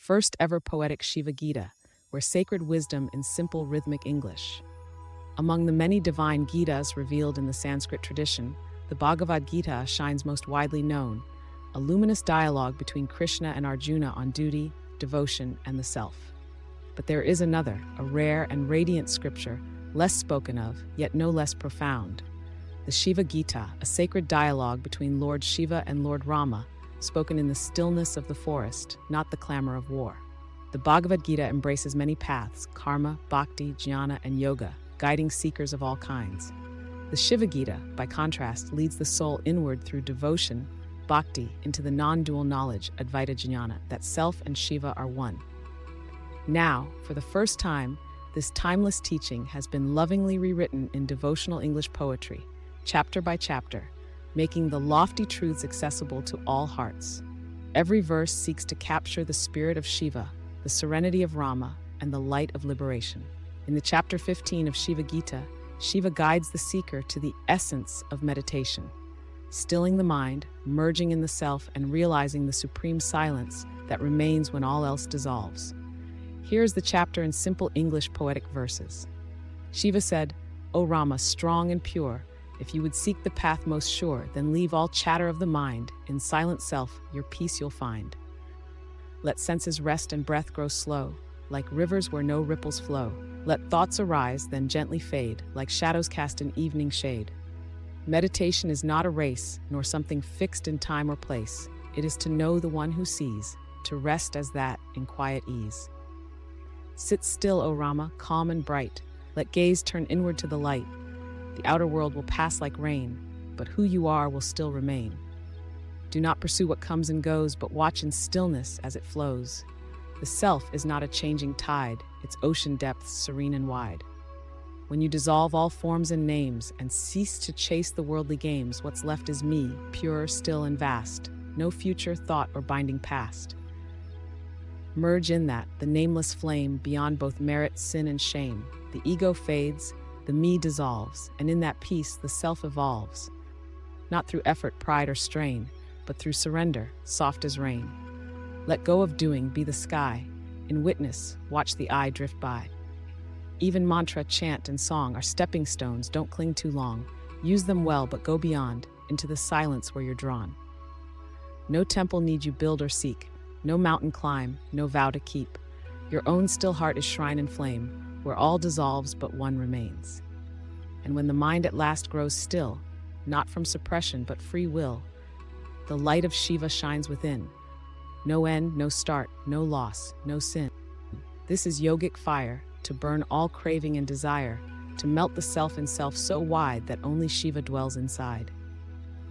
first ever poetic Shiva Gita, where sacred wisdom in simple rhythmic English. Among the many divine Gītās revealed in the Sanskrit tradition, the Bhagavad Gita shines most widely known, a luminous dialogue between Krishna and Arjuna on duty, devotion, and the self. But there is another, a rare and radiant scripture, less spoken of, yet no less profound. The Shiva Gita, a sacred dialogue between Lord Shiva and Lord Rāma, spoken in the stillness of the forest, not the clamor of war. The Bhagavad Gita embraces many paths, karma, bhakti, jnana, and yoga, guiding seekers of all kinds. The Shiva Gita, by contrast, leads the soul inward through devotion, bhakti, into the non-dual knowledge, advaita jnana, that self and Shiva are one. Now, for the first time, this timeless teaching has been lovingly rewritten in devotional English poetry, chapter by chapter, making the lofty truths accessible to all hearts. Every verse seeks to capture the spirit of Shiva, the serenity of Rāma, and the light of liberation. In the chapter 15 of Shiva Gita, Shiva guides the seeker to the essence of meditation, stilling the mind, merging in the self, and realizing the supreme silence that remains when all else dissolves. Here's the chapter in simple English poetic verses. Shiva said, "O Rāma, strong and pure, if you would seek the path most sure, then leave all chatter of the mind. In silent self, your peace you'll find. Let senses rest and breath grow slow, like rivers where no ripples flow. Let thoughts arise, then gently fade, like shadows cast in evening shade. Meditation is not a race, nor something fixed in time or place. It is to know the one who sees, to rest as that in quiet ease. Sit still, O Rāma, calm and bright. Let gaze turn inward to the light. The outer world will pass like rain, but who you are will still remain. Do not pursue what comes and goes, but watch in stillness as it flows. The self is not a changing tide, its ocean depths serene and wide. When you dissolve all forms and names and cease to chase the worldly games, what's left is me, pure, still, and vast, no future, thought, or binding past. Merge in that, the nameless flame, beyond both merit, sin, and shame. The ego fades, the me dissolves, and in that peace the self evolves. Not through effort, pride, or strain, but through surrender, soft as rain. Let go of doing, be the sky. In witness, watch the eye drift by. Even mantra, chant, and song are stepping stones, don't cling too long. Use them well, but go beyond, into the silence where you're drawn. No temple need you build or seek, no mountain climb, no vow to keep. Your own still heart is shrine and flame, where all dissolves but one remains. And when the mind at last grows still, not from suppression but free will, the light of Shiva shines within. No end, no start, no loss, no sin. This is yogic fire, to burn all craving and desire, to melt the self in self so wide that only Shiva dwells inside.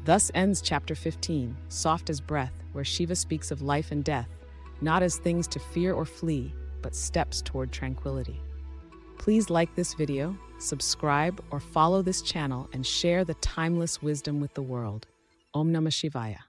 Thus ends chapter 15, soft as breath, where Shiva speaks of life and death, not as things to fear or flee, but steps toward tranquility. Please like this video, subscribe, or follow this channel and share the timeless wisdom with the world. Om Namah Shivaya.